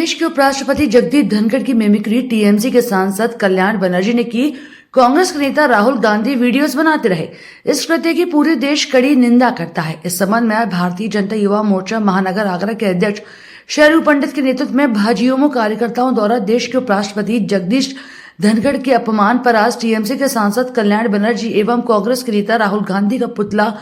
प्रदेश के उपराष्ट्रपति जगदीप धनखड़ की मिमिक्री टीएमसी के सांसद कल्याण बनर्जी ने की। कांग्रेस के नेता राहुल गांधी वीडियोस बनाते रहे। इस कृत्य की पूरे देश कड़ी निंदा करता है। इस संबंध में भारतीय जनता युवा मोर्चा महानगर आगरा के अध्यक्ष शेरू पंडित के नेतृत्व में भाजयुमो कार्यकर्ताओं द्वारा देश के उपराष्ट्रपति जगदीप धनखड़ के अपमान पर आज टीएमसी के सांसद कल्याण बनर्जी एवं कांग्रेस के नेता राहुल गांधी का पुतला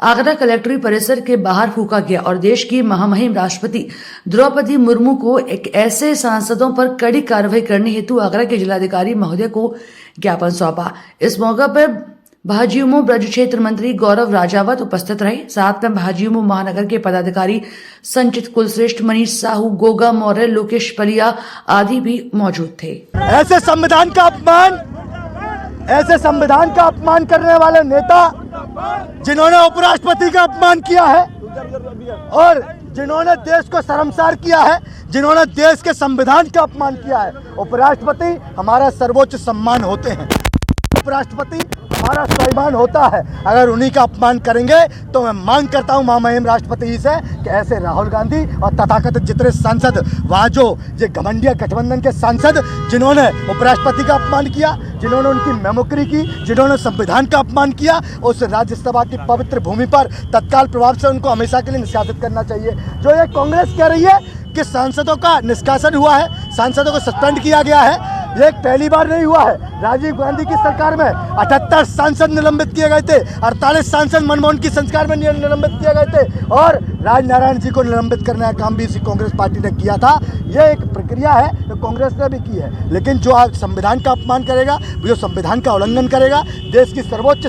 आगरा कलेक्ट्रेट परिसर के बाहर फूका गया और देश की महामहिम राष्ट्रपति द्रौपदी मुर्मू को एक ऐसे सांसदों पर कड़ी कार्रवाई करने हेतु आगरा के जिलाधिकारी महोदय को ज्ञापन सौंपा। इस मौके पर भाजयुमो ब्रज क्षेत्र मंत्री गौरव राजावत उपस्थित रहे। साथ में भाजयुमो महानगर के पदाधिकारी संचित कुलश्रेष्ठ, मनीष साहू, गोगा मौर्य, लोकेश पलिया आदि भी मौजूद थे। ऐसे संविधान का अपमान करने वाले नेता जिन्होंने उपराष्ट्रपति का अपमान किया है और जिन्होंने देश को शर्मसार किया है, जिन्होंने देश के संविधान का अपमान किया है। उपराष्ट्रपति हमारा सर्वोच्च सम्मान होते हैं, उपराष्ट्रपति हमारा स्वाभिमान होता है। अगर उन्हीं का अपमान करेंगे तो मैं मांग करता हूं महामहिम राष्ट्रपति जी से कि ऐसे राहुल गांधी और तथाकथित जितने सांसद वहाँ जो ये घमंडिया गठबंधन के सांसद जिन्होंने उपराष्ट्रपति का अपमान किया, जिन्होंने उनकी मेमोक्री की, जिन्होंने संविधान का अपमान किया, उस राज्यसभा की पवित्र भूमि पर तत्काल प्रभाव से उनको हमेशा के लिए निष्कासित करना चाहिए। जो ये कांग्रेस कह रही है कि सांसदों का निष्कासन हुआ है, सांसदों को सस्पेंड किया गया है, ये पहली बार नहीं हुआ है। राजीव गांधी की सरकार में 78 सांसद निलंबित किए गए थे, 48 सांसद मनमोहन की सरकार में निलंबित किए गए थे और राजनारायण जी को निलंबित करने का काम भी इसी कांग्रेस पार्टी ने किया था। ये एक प्रक्रिया है जो कांग्रेस ने भी की है। लेकिन जो आज संविधान का अपमान करेगा, जो संविधान का उल्लंघन करेगा, देश की सर्वोच्च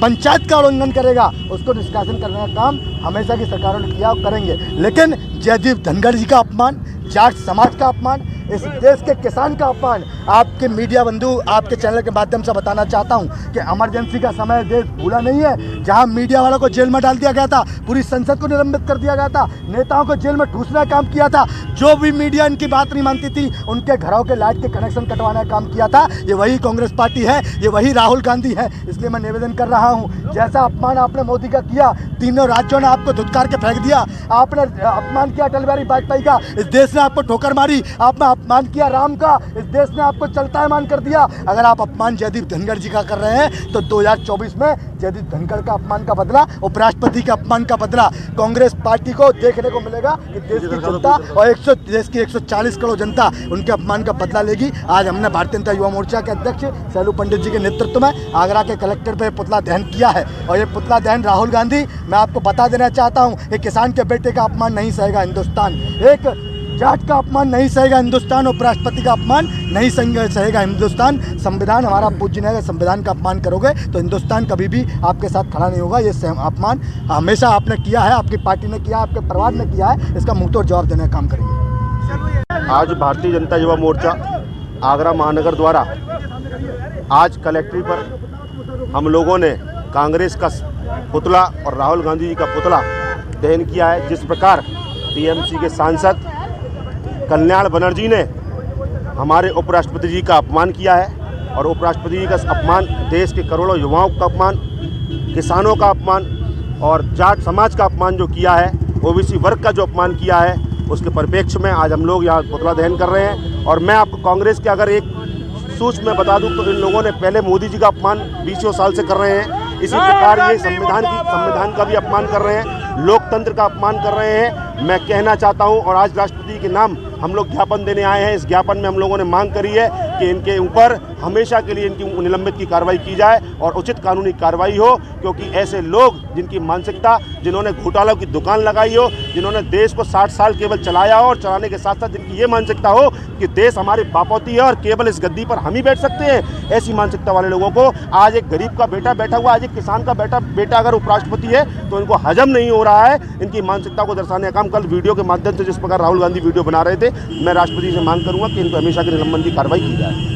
पंचायत का उल्लंघन करेगा, उसको निष्कासन करने का काम हमेशा की सरकारों ने किया और करेंगे। लेकिन जगदीप धनखड़ जी का अपमान, जाट समाज का अपमान, इस देश के किसान का अपमान, आपके मीडिया बंधु आपके चैनल के माध्यम से बताना चाहता हूं कि इमरजेंसी का समय देश भूला नहीं है। जहां मीडिया वालों को जेल में डाल दिया गया था, पूरी संसद को निलंबित कर दिया गया था, नेताओं को जेल में ठूसने का काम किया था, जो भी मीडिया इनकी बात नहीं मानती थी उनके घरों के लाइट के कनेक्शन कटवाने का काम किया था। ये वही कांग्रेस पार्टी है, ये वही राहुल गांधी है। इसलिए मैं निवेदन कर रहा हूँ, जैसा अपमान आपने मोदी का किया, तीनों राज्यों ने आपको धुतकार के फेंक दिया, आपने अपमान किया अटल बिहारी वाजपेयी का, इस देश ने आपको ठोकर मारी, आपने अपमान किया राम का, इस देश ने आपको चलता है मान कर दिया। अगर आप अपमान जगदीप धनखड़ जी का कर रहे हैं तो 2024 में जगदीप धनखड़ का अपमान का बदला, उपराष्ट्रपति का अपमान का बदला कांग्रेस पार्टी को देखने को मिलेगा कि देश की जनता और देश की 140 करोड़ जनता उनके अपमान का बदला लेगी। आज हमने भारतीय जनता युवा मोर्चा के अध्यक्ष शेरू पंडित जी के नेतृत्व में आगरा के कलेक्टर पर पुतला दहन किया है और ये पुतला दहन राहुल गांधी, मैं आपको बता देना चाहता हूँ, एक किसान के बेटे का अपमान नहीं सहेगा हिंदुस्तान, एक जाट का अपमान नहीं सहेगा हिंदुस्तान, उपराष्ट्रपति का अपमान नहीं सहेगा हिंदुस्तान। संविधान हमारा पूजनीय है, संविधान का अपमान करोगे तो हिंदुस्तान कभी भी आपके साथ खड़ा नहीं होगा। ये अपमान हमेशा आपने किया है, आपकी पार्टी ने किया है, आपके परिवार ने किया है, इसका मुंहतोड़ जवाब देने का काम करेंगे। आज भारतीय जनता युवा मोर्चा आगरा महानगर द्वारा आज कलेक्ट्रेट पर हम लोगों ने कांग्रेस का पुतला और राहुल गांधी जी का पुतला दहन किया है। जिस प्रकार टीएमसी के सांसद कल्याण बनर्जी ने हमारे उपराष्ट्रपति जी का अपमान किया है और उपराष्ट्रपति जी का अपमान देश के करोड़ों युवाओं का अपमान, किसानों का अपमान और जाट समाज का अपमान जो किया है, ओबीसी वर्ग का जो अपमान किया है, उसके परिप्रेक्ष्य में आज हम लोग यहाँ पुतला दहन कर रहे हैं। और मैं आपको कांग्रेस के अगर एक सूच में बता दूं तो इन लोगों ने पहले मोदी जी का अपमान 20 साल से कर रहे हैं, इसी प्रकार ये संविधान का भी अपमान कर रहे हैं, लोकतंत्र का अपमान कर रहे हैं। मैं कहना चाहता हूं और आज राष्ट्रपति के नाम हम लोग ज्ञापन देने आए हैं। इस ज्ञापन में हम लोगों ने मांग करी है कि इनके ऊपर हमेशा के लिए इनकी निलंबित की कार्रवाई की जाए और उचित कानूनी कार्रवाई हो, क्योंकि ऐसे लोग जिनकी मानसिकता, जिन्होंने घोटालों की दुकान लगाई हो, जिन्होंने देश को 60 साल केवल चलाया हो और चलाने के साथ साथ जिनकी ये मानसिकता हो कि देश हमारी बापौती है और केवल इस गद्दी पर हम ही बैठ सकते हैं, ऐसी मानसिकता वाले लोगों को आज एक गरीब का बेटा बैठा हुआ, आज एक किसान का बेटा अगर उपराष्ट्रपति है तो इनको हजम नहीं हो रहा है। इनकी मानसिकता को दर्शाने का काम कल वीडियो के माध्यम से जिस प्रकार राहुल गांधी वीडियो बना रहे थे, मैं राष्ट्रपति से मांग करूंगा कि इनको हमेशा के निलंबन की कार्रवाई की जाए।